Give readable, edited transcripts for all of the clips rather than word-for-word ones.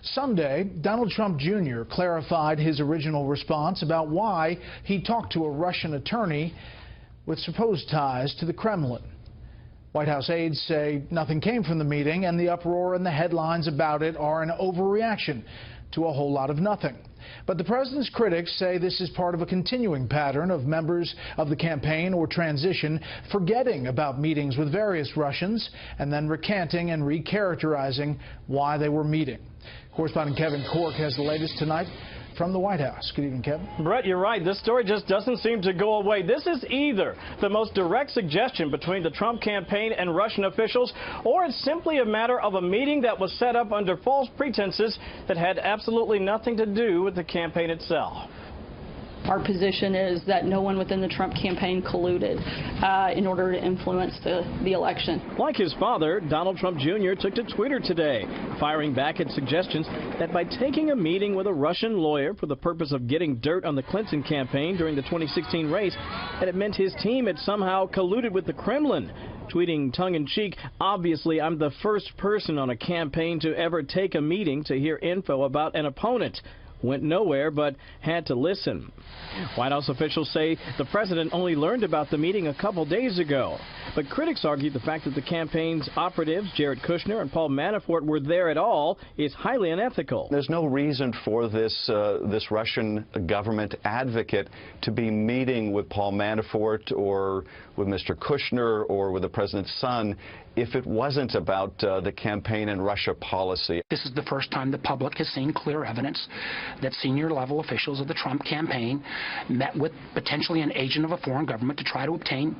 Sunday, Donald Trump Jr. clarified his original response about why he talked to a Russian attorney with supposed ties to the Kremlin. White House aides say nothing came from the meeting, and the uproar and the headlines about it are an overreaction to a whole lot of nothing. But the president's critics say this is part of a continuing pattern of members of the campaign or transition forgetting about meetings with various Russians and then recanting and recharacterizing why they were meeting. Correspondent Kevin Corke has the latest tonight from the White House. Good evening, Kevin. Brett, you're right. This story just doesn't seem to go away. This is either the most direct suggestion between the Trump campaign and Russian officials, or it's simply a matter of a meeting that was set up under false pretenses that had absolutely nothing to do with the campaign itself. Our position is that no one within the Trump campaign colluded in order to influence the election. Like his father, Donald Trump Jr. took to Twitter today, firing back at suggestions that by taking a meeting with a Russian lawyer for the purpose of getting dirt on the Clinton campaign during the 2016 race, that it meant his team had somehow colluded with the Kremlin. Tweeting tongue-in-cheek, "Obviously, I'm the first person on a campaign to ever take a meeting to hear info about an opponent. Went nowhere, but had to listen." White House officials say the president only learned about the meeting a couple days ago. But critics argue the fact that the campaign's operatives, Jared Kushner and Paul Manafort, were there at all is highly unethical. There's no reason for this Russian government advocate to be meeting with Paul Manafort or with Mr. Kushner or with the president's son if it wasn't about the campaign and Russia policy. This is the first time the public has seen clear evidence that senior level officials of the Trump campaign met with potentially an agent of a foreign government to try to obtain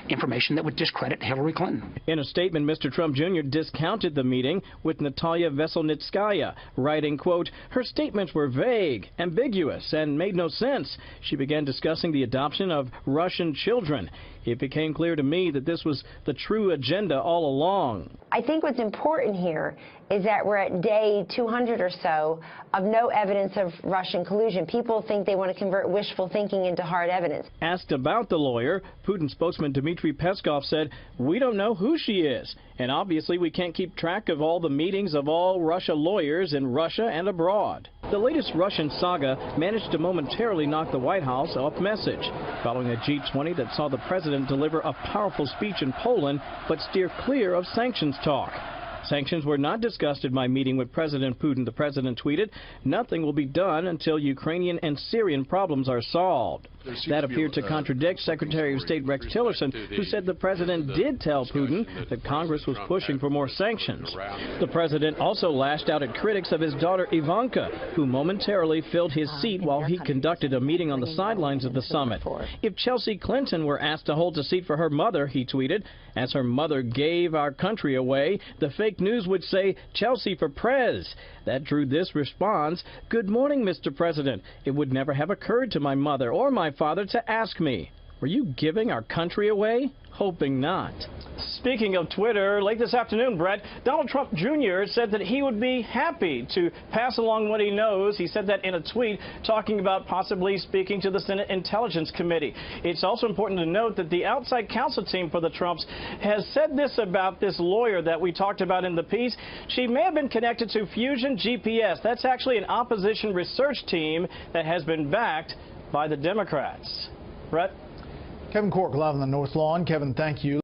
information that would discredit Hillary Clinton. In a statement, Mr. Trump Jr. discounted the meeting with Natalia Veselnitskaya, writing, quote, "Her statements were vague, ambiguous, and made no sense. She began discussing the adoption of Russian children. It became clear to me that this was the true agenda all along." I think what's important here is that we're at day 200 or so of no evidence of Russian collusion. People think they want to convert wishful thinking into hard evidence. Asked about the lawyer, Putin spokesman Dmitry Peskov said, "We don't know who she is, and obviously we can't keep track of all the meetings of all Russia lawyers in Russia and abroad." The latest Russian saga managed to momentarily knock the White House off message, following a G20 that saw the president deliver a powerful speech in Poland but steer clear of sanctions talk. Sanctions were not discussed in my meeting with President Putin, the president tweeted. Nothing will be done until Ukrainian and Syrian problems are solved. That appeared to contradict Secretary of State Rex Tillerson, who said the president did tell Putin that Congress was pushing for more sanctions. The president also lashed out at critics of his daughter Ivanka, who momentarily filled his seat while he conducted a meeting on the sidelines of the summit. If Chelsea Clinton were asked to hold a seat for her mother, he tweeted, "As her mother gave our country away, the fake news would say Chelsea for Prez." That drew this response, "Good morning, Mr. President. It would never have occurred to my mother or my father to ask me, were you giving our country away? Hoping not." Speaking of Twitter, late this afternoon, Brett, Donald Trump Jr. said that he would be happy to pass along what he knows. He said that in a tweet talking about possibly speaking to the Senate Intelligence Committee. It's also important to note that the outside counsel team for the Trumps has said this about this lawyer that we talked about in the piece. She may have been connected to Fusion GPS. That's actually an opposition research team that has been backed by the Democrats. Brett? Kevin Corke live on the North Lawn. Kevin, thank you.